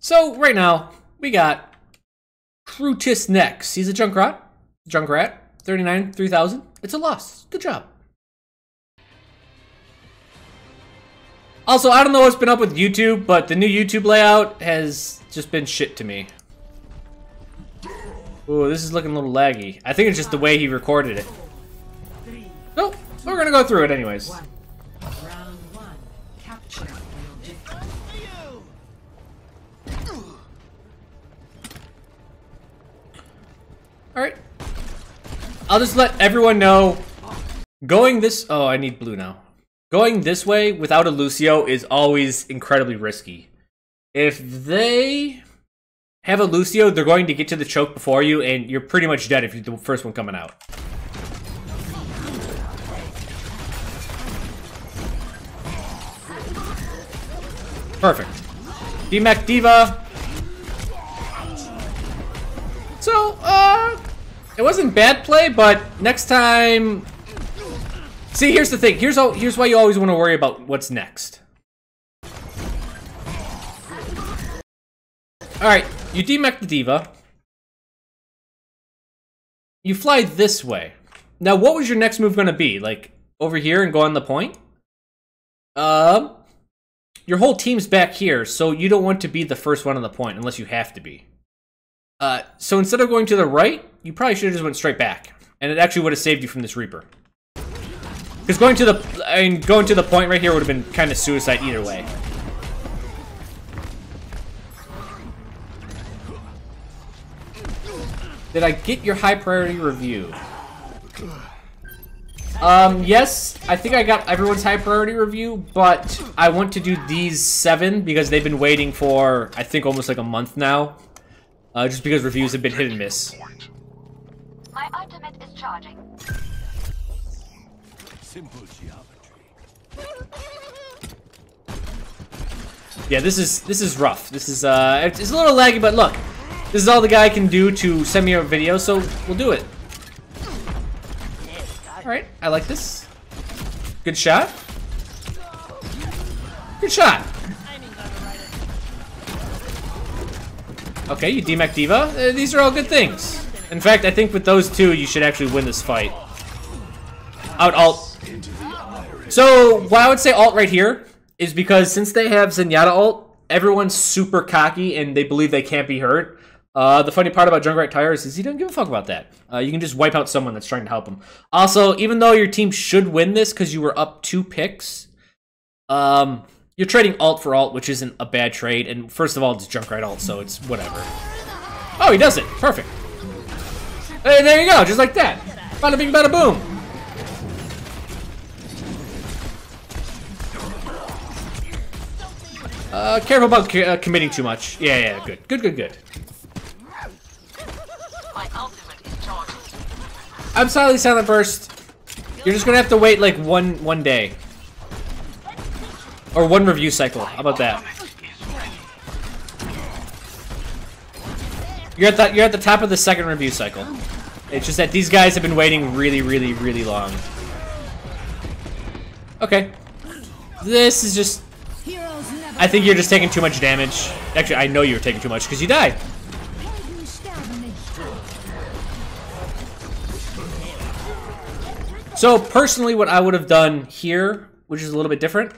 So right now we got Cruetusnex. He's a Junkrat. Junkrat 39 3000. It's a loss. Good job. Also, I don't know what's been up with YouTube, but the new YouTube layout has just been shit to me. Ooh, this is looking a little laggy. I think it's just the way he recorded it. Nope, we're gonna go through it anyways. Alright. I'll just let everyone know, going this... Oh, I need blue now. Going this way without a Lucio is always incredibly risky. If they have a Lucio, they're going to get to the choke before you, and you're pretty much dead if you're the first one coming out. Perfect. DMAC Diva. So, it wasn't bad play, but next time... See, here's the thing. Here's why you always want to worry about what's next. Alright, you DMAC the Diva. You fly this way. Now, what was your next move going to be? Like, over here and go on the point? Your whole team's back here, so you don't want to be the first one on the point unless you have to be. So instead of going to the right, you probably should have just went straight back. And it actually would have saved you from this Reaper. Because going to the point right here would have been kind of suicide either way. Did I get your high priority review? Yes, I think I got everyone's high priority review, but I want to do these 7 because they've been waiting for, I think, almost like a month now. Just because reviews have been hit and miss. My ultimate is charging. Simple geometry. Yeah, this is rough. This is it's a little laggy, but look, this is all the guy can do to send me a video, so we'll do it. All right, I like this. Good shot. Good shot. Okay, you DMAC Diva. These are all good things. In fact, I think with those two, you should actually win this fight. Out alt. So, why I would say alt right here is because since they have Zenyatta ult, everyone's super cocky and they believe they can't be hurt. The funny part about Junkrat Tires is he doesn't give a fuck about that. You can just wipe out someone that's trying to help him. Also, even though your team should win this because you were up 2 picks, you're trading alt for alt, which isn't a bad trade. And first of all, it's Junkrat alt, so it's whatever. Oh, he does it. Perfect. Hey, there you go. Just like that. Bada bing, bada boom. Careful about committing too much. Yeah, good. Good. My ultimate is charging. I'm silent burst. You're just gonna have to wait like one day. Or 1 review cycle. How about that? You're at the top of the 2nd review cycle. It's just that these guys have been waiting really long. Okay. This is just... I think you're just taking too much damage. Actually, I know you're taking too much because you died. So personally, what I would have done here, which is a little bit different,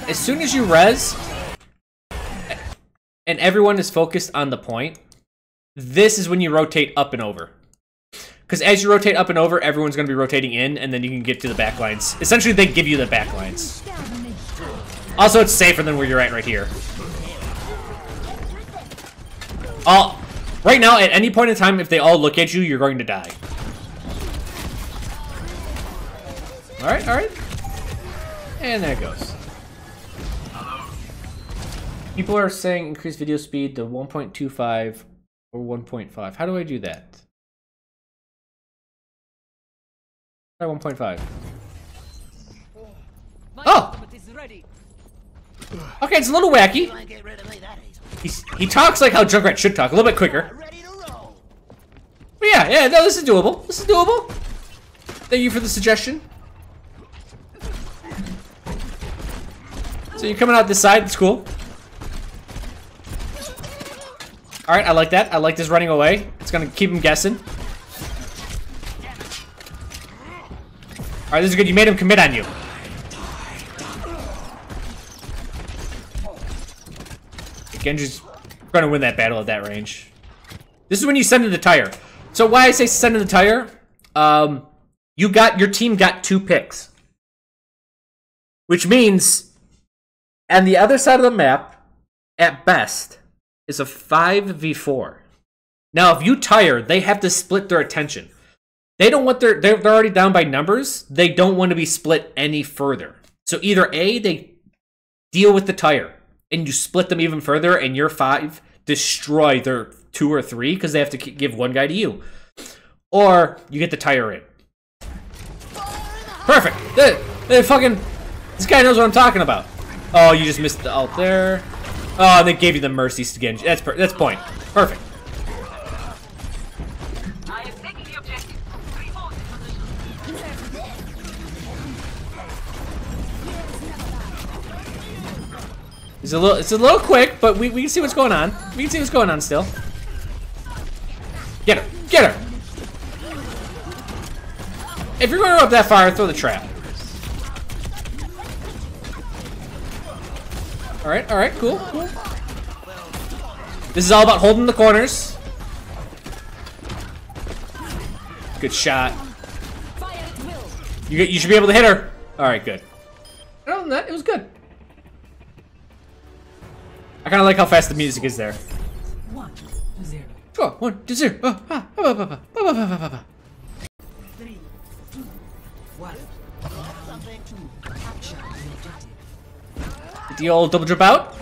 as soon as you res, and everyone is focused on the point, this is when you rotate up and over. Because as you rotate up and over, everyone's going to be rotating in, and then you can get to the backlines. Essentially, they give you the backlines. Also, it's safer than where you're at right here. Right now, at any point in time, if they all look at you, you're going to die. Alright. And there it goes. People are saying increase video speed to 1.25 or 1.5. How do I do that? Try 1.5. Oh! Okay, it's a little wacky. He talks like how Junkrat should talk, a little bit quicker. But yeah, no, this is doable. Thank you for the suggestion. So you're coming out this side, it's cool. Alright, I like that. I like this running away. It's gonna keep him guessing. Alright, this is good. You made him commit on you. Genji's gonna win that battle at that range. This is when you send in the tire. So why I say send in the tire, your team got 2 picks. Which means, on the other side of the map, at best, is a 5v4. Now, if you tire, they have to split their attention. They don't want they're already down by numbers. They don't want to be split any further. So either A, they deal with the tire, and you split them even further, and your 5 destroy their 2 or 3 because they have to give one guy to you. Or you get the tire in. Perfect. This guy knows what I'm talking about. Oh, you just missed the ult there. Oh, they gave you the mercies to Genji. That's point. Perfect. I am taking the objective. Remote position. It's a little quick, but we can see what's going on. We can see what's going on still. Get her. Get her. If you're going up that far, throw the trap. Alright, cool. This is all about holding the corners. Good shot. You should be able to hit her. Alright, good. Other than that, it was good. I kind of like how fast the music is there. 1 to 0. Go, 1 to 0. 3, 2, 1. Capture the objective. Get the old double jump out.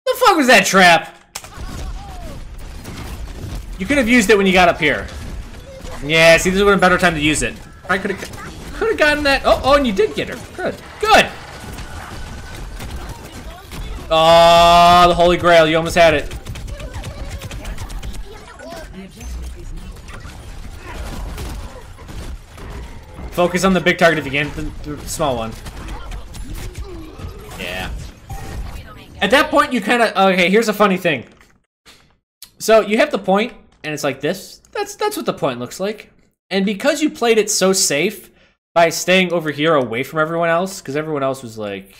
The fuck was that trap? You could have used it when you got up here. Yeah, see, this would have been a better time to use it. I could have gotten that. Oh, and you did get her. Good. Oh, the Holy Grail. You almost had it. Focus on the big target if you can. The small one. Yeah. At that point, you kind of... Okay, here's a funny thing. So, you have the point, and it's like this. That's what the point looks like. And because you played it so safe by staying over here away from everyone else, because everyone else was like...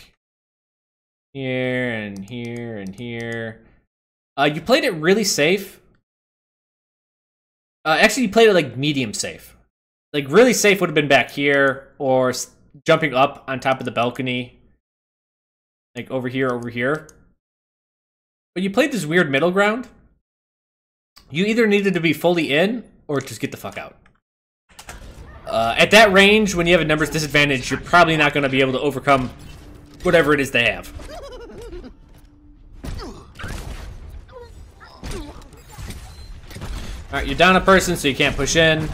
Here, and here, and here. You played it really safe. Actually, you played it like medium safe. Like, really safe would have been back here, or jumping up on top of the balcony. Like, over here. But you played this weird middle ground. You either needed to be fully in, or just get the fuck out. At that range, when you have a numbers disadvantage, you're probably not going to be able to overcome whatever it is they have. Alright, you're down a person, so you can't push in.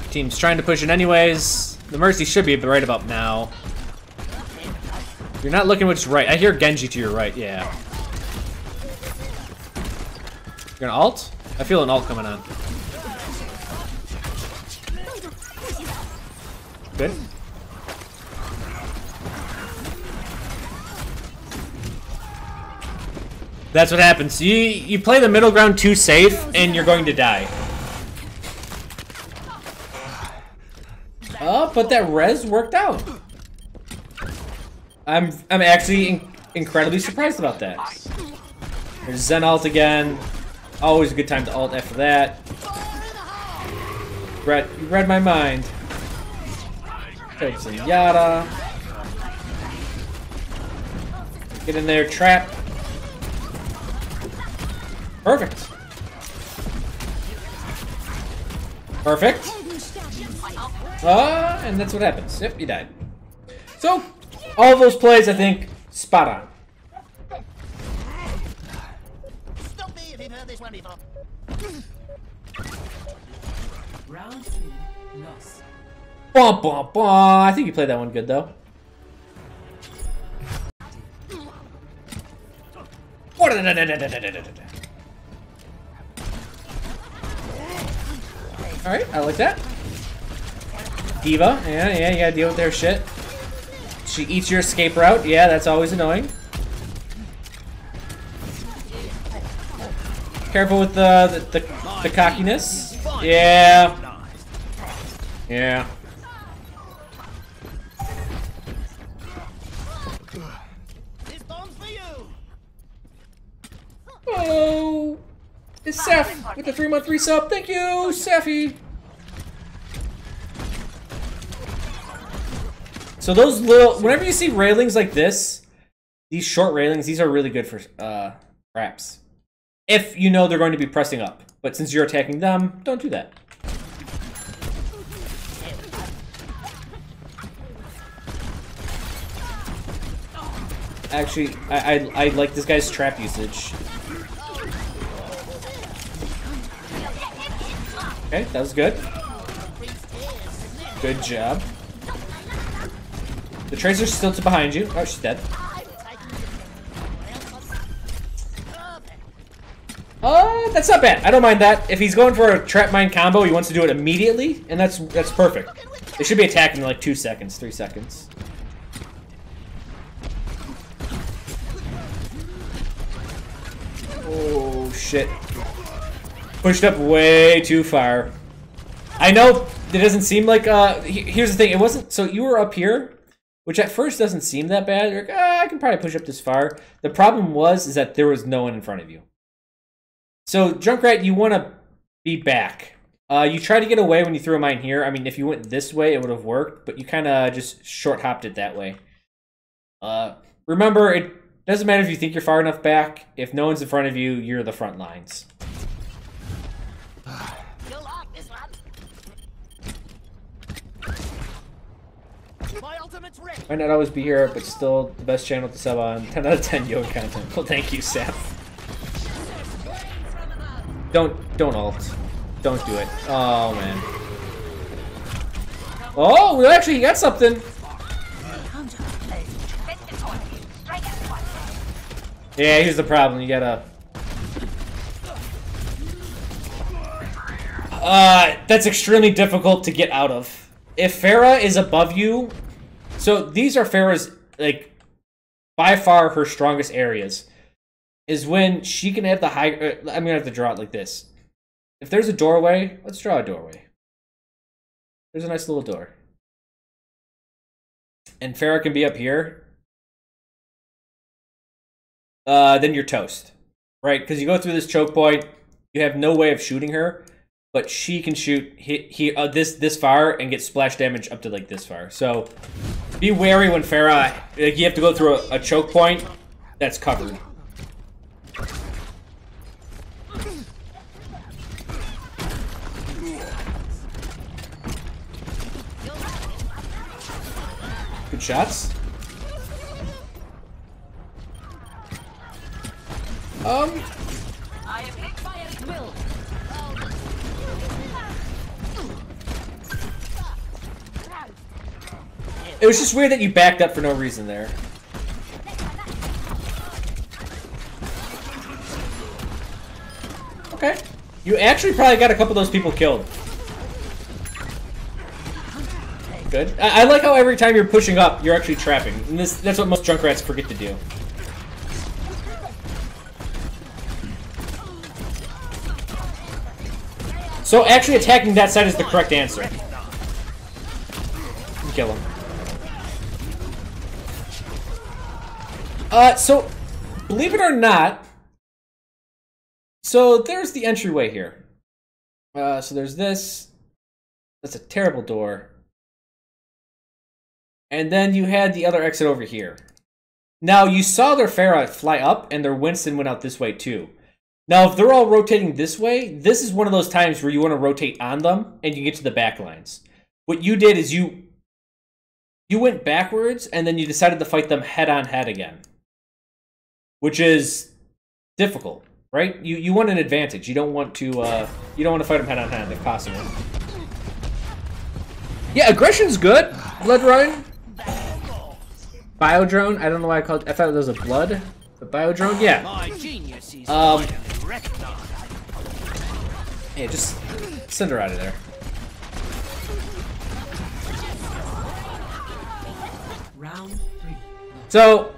Team's trying to push in anyways. The Mercy should be right about now. You're not looking which right. I hear Genji to your right, yeah. You're gonna ult? I feel an ult coming on. Good. That's what happens. You play the middle ground too safe, and you're going to die. Oh, but that res worked out. I'm actually incredibly surprised about that. There's Zen ult again. Always a good time to ult after that. Brett, you read my mind. Take some Yada. Get in there, trap. Perfect. Perfect. And that's what happens. Yep, you died. So, all of those plays, I think, spot on. Stop me if you've heard this one before. Round 3, lost. Bum, bum, bum. I think you played that one good, though. Alright, I like that. D.Va. Yeah, you gotta deal with their shit. She eats your escape route. Yeah, that's always annoying. Careful with the cockiness. Yeah. Yeah. This bomb's for you. Oh, it's Seth with the 3-month resub. Thank you, Seffi. So those little, whenever you see railings like this, these short railings, these are really good for traps. If you know they're going to be pressing up. But since you're attacking them, don't do that. Actually, I like this guy's trap usage. Okay, that was good. Good job. The Tracer's still behind you. Oh, she's dead. That's not bad. I don't mind that. If he's going for a trap mine combo, he wants to do it immediately, and that's perfect. They should be attacking in like 2 seconds, 3 seconds. Oh shit. Pushed up way too far. I know it doesn't seem like here's the thing, it wasn't, so you were up here, which at first doesn't seem that bad. You're like, I can probably push up this far. The problem is that there was no one in front of you. So Junkrat, you want to be back. You tried to get away when you threw a mine here. I mean, if you went this way, it would have worked, but you kind of just short hopped it that way. Remember, it doesn't matter if you think you're far enough back. If no one's in front of you, you're the front lines. You'll like this one. My ultimate's ready. Might not always be here, but still the best channel to sub on. 10 out of 10 yoga content. Well, thank you, Seth. Don't ult. Don't do it. Oh, man. Oh, well, actually, he got something. Yeah, here's the problem. You gotta... that's extremely difficult to get out of. If Pharah is above you... So, these are Pharah's, like, by far her strongest areas. Is when she can have the high... I'm gonna have to draw it like this. If there's a doorway, let's draw a doorway. There's a nice little door. And Pharah can be up here. Then you're toast. Right? Because you go through this choke point, you have no way of shooting her, but she can shoot this far and get splash damage up to like this far. So be wary when Pharah... Like, you have to go through a choke point that's covered. Good shots. I am hit by a will. It was just weird that you backed up for no reason there. Okay. You actually probably got a couple of those people killed. Good. I like how every time you're pushing up, you're actually trapping. And that's what most Junkrats forget to do. So actually attacking that side is the correct answer. Kill him. So, believe it or not, so there's the entryway here. So there's this. That's a terrible door. And then you had the other exit over here. Now, you saw their Pharah fly up, and their Winston went out this way too. Now, if they're all rotating this way, this is one of those times where you want to rotate on them, and you get to the back lines. What you did is you went backwards, and then you decided to fight them head-on-head again. Which is difficult, right? You want an advantage. You don't want to fight them head-on-head if possible. Yeah, aggression's good. Blood Run. Biodrone. I don't know why I called it. I thought it was a blood. The Biodrone. Yeah. Yeah, just send her out of there. Round 3. So,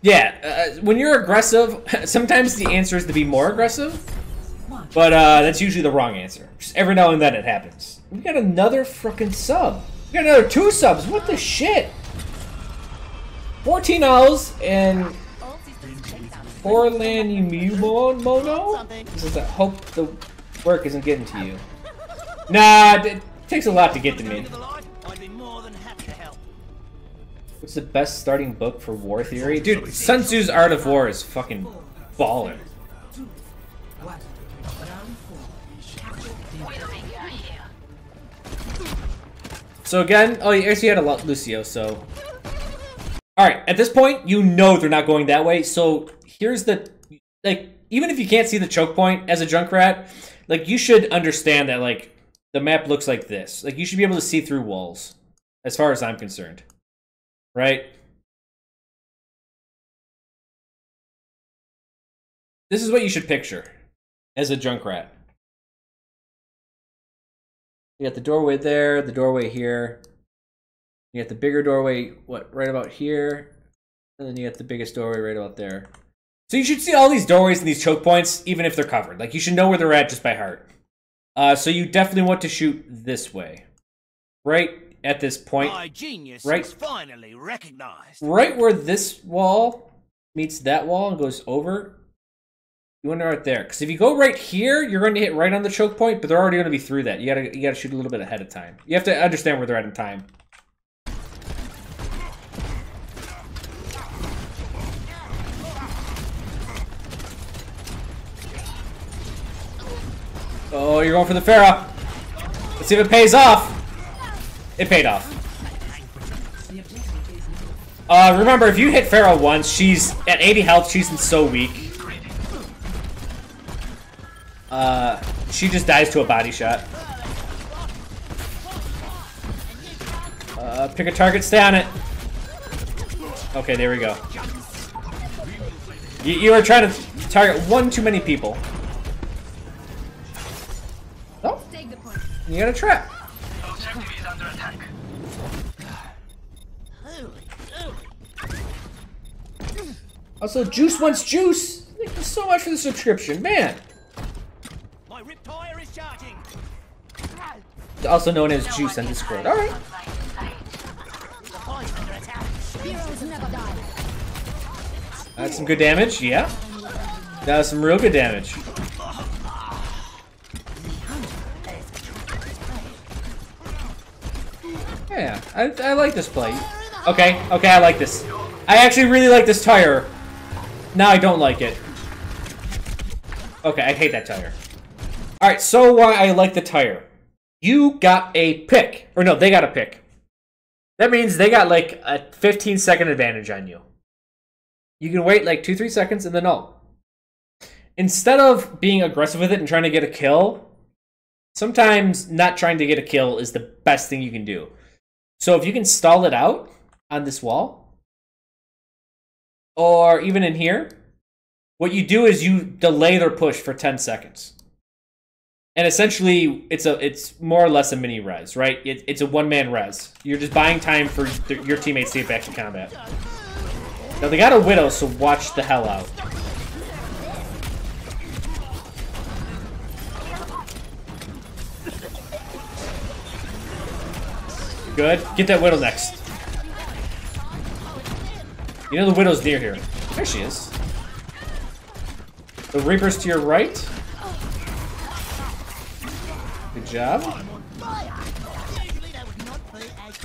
yeah, when you're aggressive, sometimes the answer is to be more aggressive, but that's usually the wrong answer. Just every now and then it happens. We got another frickin' sub. We got another 2 subs. What the shit? 14 owls and Mono? Because I hope the work isn't getting to you. Nah, it takes a lot to get to me. I'd be more than happy to help. What's the best starting book for war theory? Dude, Sun Tzu's Art of War is fucking baller. 2, 1. Round 4. Widowmaker here. So again, oh, you actually had a lot, Lucio, so... Alright, at this point, you know they're not going that way, so here's the... Like, even if you can't see the choke point as a Junkrat, like, you should understand that, like, the map looks like this. Like, you should be able to see through walls, as far as I'm concerned. Right? This is what you should picture as a Junkrat. You got the doorway there, the doorway here. You got the bigger doorway, what, right about here. And then you got the biggest doorway right about there. So you should see all these doorways and these choke points, even if they're covered. Like, you should know where they're at just by heart. So you definitely want to shoot this way. Right at this point. My genius Right. is finally recognized. Right where this wall meets that wall and goes over. You want to right there. Because if you go right here, you're going to hit right on the choke point, but they're already going to be through that. You gotta shoot a little bit ahead of time. You have to understand where they're at in time. Oh, you're going for the Pharaoh. Let's see if it pays off. It paid off. Remember, if you hit Pharaoh once, she's at 80 health. She's so weak. She just dies to a body shot. Pick a target, stay on it. Okay, there we go. You are trying to target one too many people. Oh, you got a trap. Objective is under attack. Also, Juice wants juice. Thank you so much for the subscription, man. My rip tire is charging. Also known as Juice on Discord. All right. The point's under attack. That's some good damage. Yeah. That was some real good damage. Yeah, I like this play. Okay, I like this. I actually really like this tire. Now I don't like it. Okay, I hate that tire. Alright, so why I like the tire. You got a pick. Or no, they got a pick. That means they got like a 15-second advantage on you. You can wait like 2-3 seconds and then ult. Instead of being aggressive with it and trying to get a kill, sometimes not trying to get a kill is the best thing you can do. So if you can stall it out on this wall, or even in here, what you do is you delay their push for 10 seconds. And essentially, it's more or less a mini res, right? It's a one-man res. You're just buying time for your teammates to get back to combat. Now, they got a Widow, so watch the hell out. Good. Get that Widow next. You know the Widow's near here. There she is. The Reaper's to your right. Good job. Usually that would not be as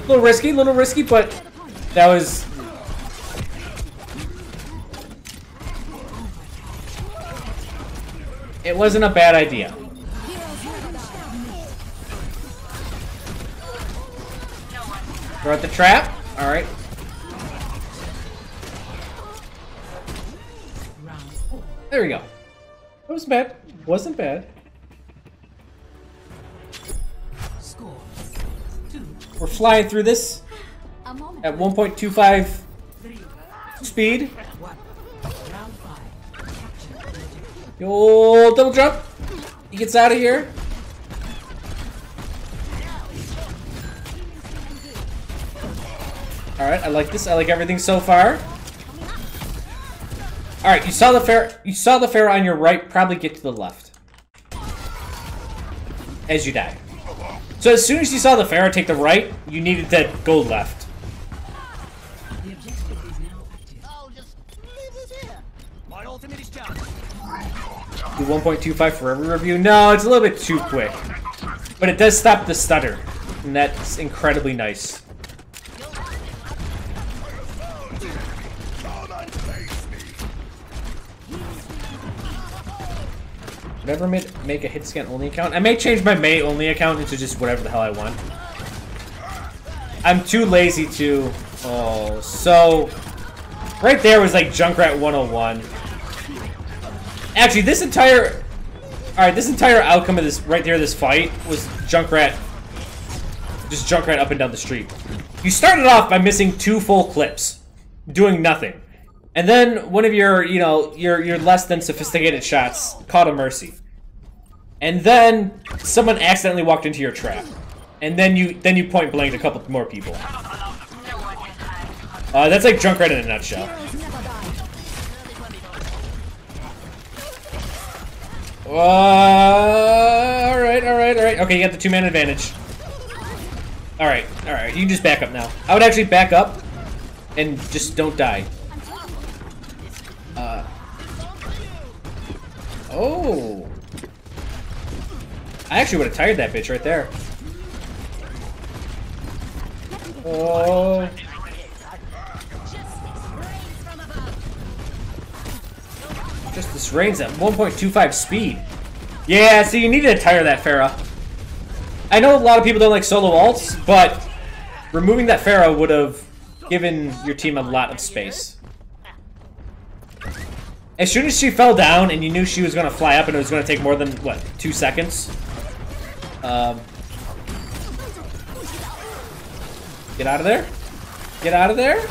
Little risky, but that was... It wasn't a bad idea. Throw out the trap. Alright. There we go. That wasn't bad. Wasn't bad. Score 2. We're flying through this. at 1.25 speed. Yo, double jump. He gets out of here. Alright, I like this. I like everything so far. Alright, you saw the Pharaoh on your right, probably get to the left. As you die. So as soon as you saw the Pharaoh take the right, you needed to go left. The objective is now active. Oh, just leave this here. My ultimate is charged. Do 1.25 for every review? No, it's a little bit too quick. But it does stop the stutter. And that's incredibly nice. Never make a hit scan only account. I may change my May only account into just whatever the hell I want. I'm too lazy to. Oh, so right there was like Junkrat 101. Actually, this entire outcome of this right there, this fight was Junkrat, just Junkrat up and down the street. You started off by missing 2 full clips, doing nothing. And then one of your, you know, your less than sophisticated shots caught a mercy. And then someone accidentally walked into your trap. And then you point blanked a couple more people. That's like Junkrat in a nutshell. Alright. Okay, you got the 2-man advantage. Alright. You can just back up now. I would actually back up and just don't die. Oh. I actually would have tired that bitch right there. Oh. Justice reigns at 1.25 speed. Yeah, so you needed to tire that Pharaoh. I know a lot of people don't like solo ults, but removing that Pharaoh would have given your team a lot of space. As soon as she fell down and you knew she was going to fly up and it was going to take more than, what, 2 seconds? Get out of there. Get out of there.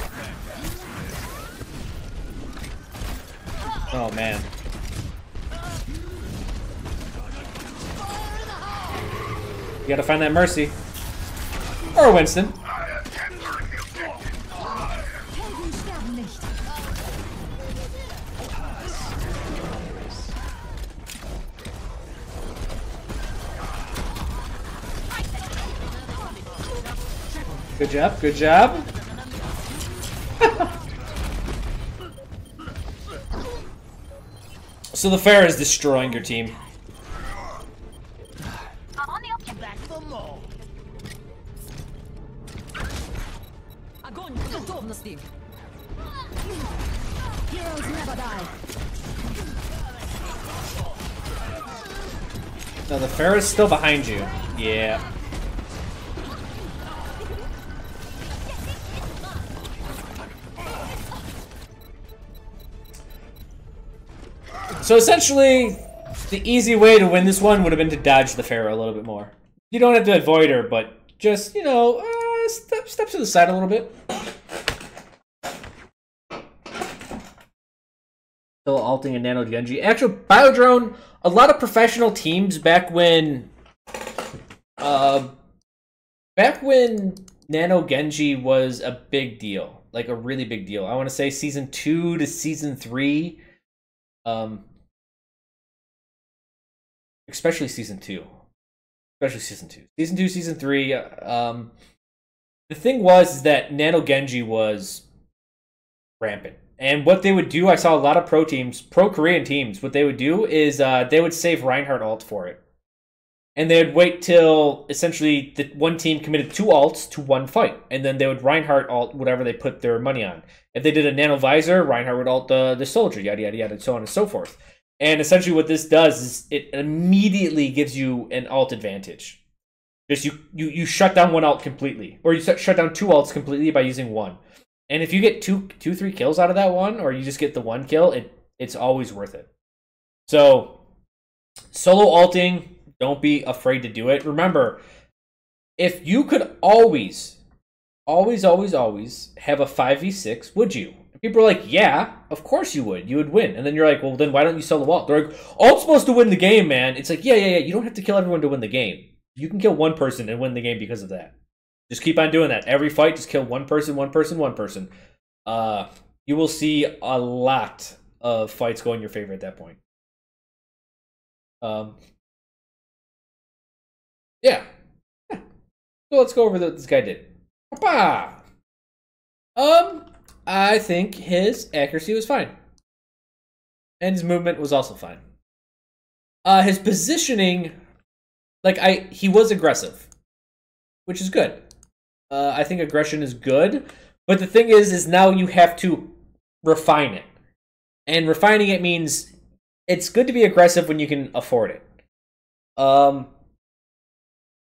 Oh, man. You gotta find that Mercy. Or Winston. Good job, good job. So the Pharaoh is destroying your team. Back for more. Огонь в готовности. Heroes never die. No, the Pharaoh's still behind you. Yeah. So essentially, the easy way to win this one would have been to dodge the Pharaoh a little bit more. You don't have to avoid her, but just, you know, step to the side a little bit. Still alting a Nano Genji. Actually, Biodrone, a lot of professional teams back when Nano Genji was a big deal, like a really big deal. I want to say season 2 to season 3. Especially season 2. Season 2, season 3. The thing was that Nano Genji was rampant. And what they would do, I saw a lot of pro Korean teams, what they would do is they would save Reinhardt ult for it. And they would wait till essentially the one team committed 2 ults to 1 fight. And then they would Reinhardt ult whatever they put their money on. If they did a Nano Visor, Reinhardt would ult the soldier, yada yada yada, and so on and so forth. And essentially what this does is it immediately gives you an ult advantage. Just you shut down 1 ult completely. Or you shut down 2 ults completely by using 1. And if you get 3 kills out of that one, or you just get the 1 kill, it's always worth it. So, solo ulting, don't be afraid to do it. Remember, if you could always always, always, always have a 5v6, would you? And people are like, yeah, of course you would. You would win. And then you're like, well, then why don't you sell the wall? They're like, all supposed to win the game, man. It's like, yeah. You don't have to kill everyone to win the game. You can kill one person and win the game because of that. Just keep on doing that. Every fight, just kill one person. You will see a lot of fights go in your favor at that point. Yeah. So let's go over what this guy did. Papa! I think his accuracy was fine. And his movement was also fine. His positioning, he was aggressive, which is good. I think aggression is good, but the thing is now you have to refine it. And refining it means it's good to be aggressive when you can afford it.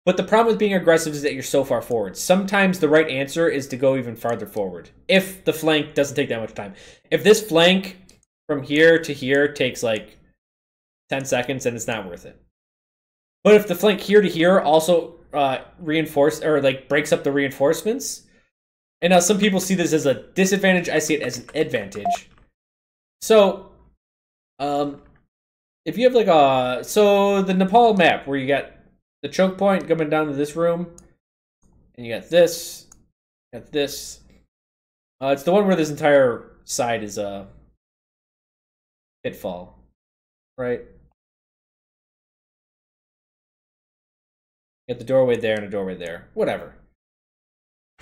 But the problem with being aggressive is that you're so far forward. Sometimes the right answer is to go even farther forward, if the flank doesn't take that much time. If this flank from here to here takes like 10 seconds, then it's not worth it. But if the flank here to here also breaks up the reinforcements, and now some people see this as a disadvantage, I see it as an advantage. So, if you have the Nepal map where you got the choke point coming down to this room, and you got this. It's the one where this entire side is a pitfall, right? You got the doorway there and a doorway there. Whatever.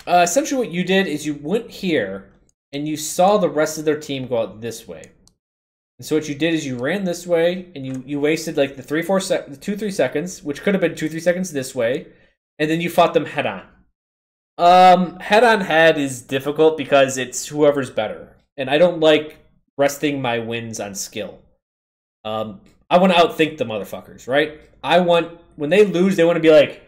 Essentially what you did is you went here, and you saw the rest of their team go out this way. And so what you did is you ran this way, and you wasted like the 2-3 seconds, which could have been 2-3 seconds this way, and then you fought them head on. Head on head is difficult because it's whoever's better, and I don't like resting my wins on skill. I want to outthink the motherfuckers, right? When they lose, they want to be like,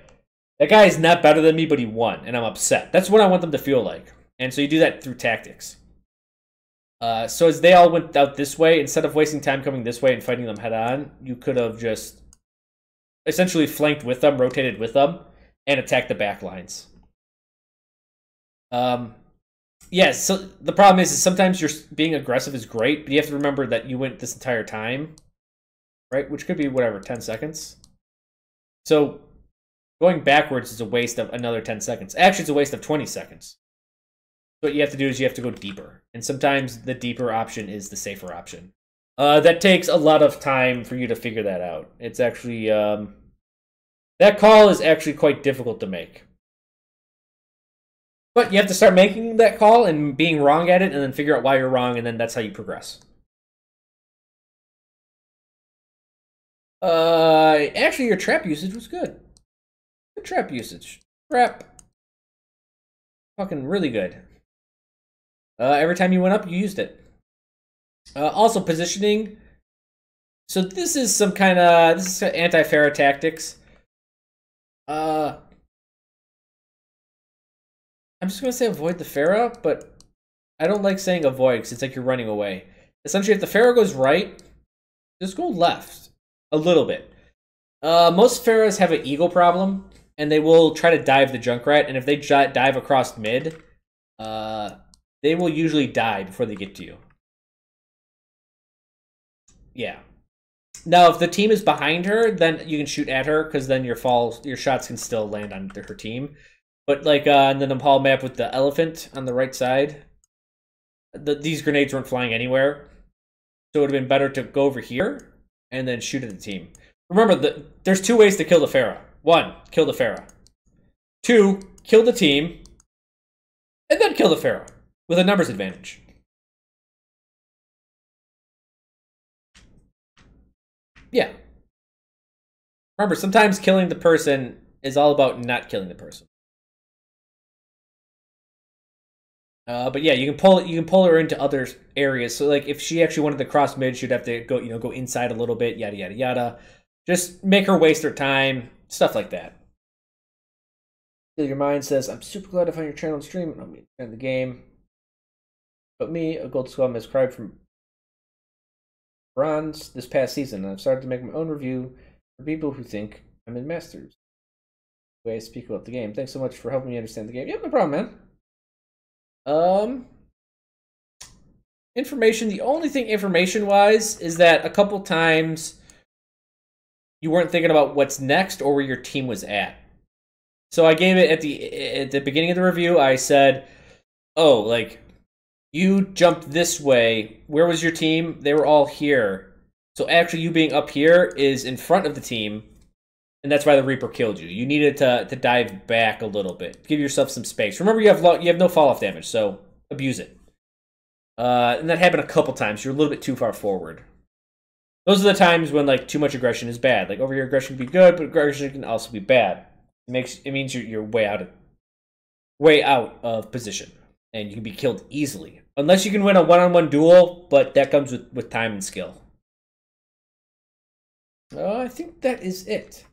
that guy is not better than me, but he won, and I'm upset. That's what I want them to feel like, and so you do that through tactics. So as they all went out this way, instead of wasting time coming this way and fighting them head on, you could have just essentially flanked with them, rotated with them, and attacked the back lines. Yes, so the problem is sometimes being aggressive is great, but you have to remember that you went this entire time, right? Which could be, whatever, 10 seconds. So going backwards is a waste of another 10 seconds. Actually, it's a waste of 20 seconds. What you have to do is you have to go deeper. And sometimes the deeper option is the safer option. That takes a lot of time for you to figure that out. It's actually, that call is actually quite difficult to make. But you have to start making that call and being wrong at it, and then figure out why you're wrong, and then that's how you progress. Actually, your trap usage was good. Good trap usage. Trap. Fucking really good. Every time you went up, you used it. Also, positioning. So this is some kind of anti-Pharah tactics. I'm just gonna say avoid the Pharah, but I don't like saying avoid because it's like you're running away. Essentially, if the Pharah goes right, just go left a little bit. Most Pharahs have an eagle problem, and they will try to dive the Junkrat, and if they dive across mid, they will usually die before they get to you. Yeah. Now, if the team is behind her, then you can shoot at her, because then your shots can still land on her team. But like on the Nepal map with the elephant on the right side, these grenades weren't flying anywhere. So it would have been better to go over here and then shoot at the team. Remember, there's 2 ways to kill the Pharah. 1, kill the Pharah. 2, kill the team, and then kill the Pharah with a numbers advantage. Yeah. Remember, sometimes killing the person is all about not killing the person. But yeah, you can pull her into other areas. So like if she actually wanted to cross mid, she'd have to go, go inside a little bit, yada yada yada. Just make her waste her time, stuff like that. Feel Your Mind says, I'm super glad to find your channel and stream. I'm in the game. But me, a gold skull, subscribed from bronze this past season, and I've started to make my own review for people who think I'm in Masters. The way I speak about the game. Thanks so much for helping me understand the game. Yeah, no problem, man. Information. The only thing information-wise is that a couple times you weren't thinking about what's next or where your team was at. So I gave it at the beginning of the review. I said, "Oh, like you jumped this way. Where was your team? They were all here. So actually, you being up here is in front of the team, and that's why the Reaper killed you. You needed to dive back a little bit, give yourself some space. Remember, you have no fall off damage, so abuse it. And that happened a couple times. You're a little bit too far forward. Those are the times when like too much aggression is bad. Like over here, aggression can be good, but aggression can also be bad. It means you're way out of position, and you can be killed easily unless you can win a one-on-one duel. But that comes with time and skill. I think that is it.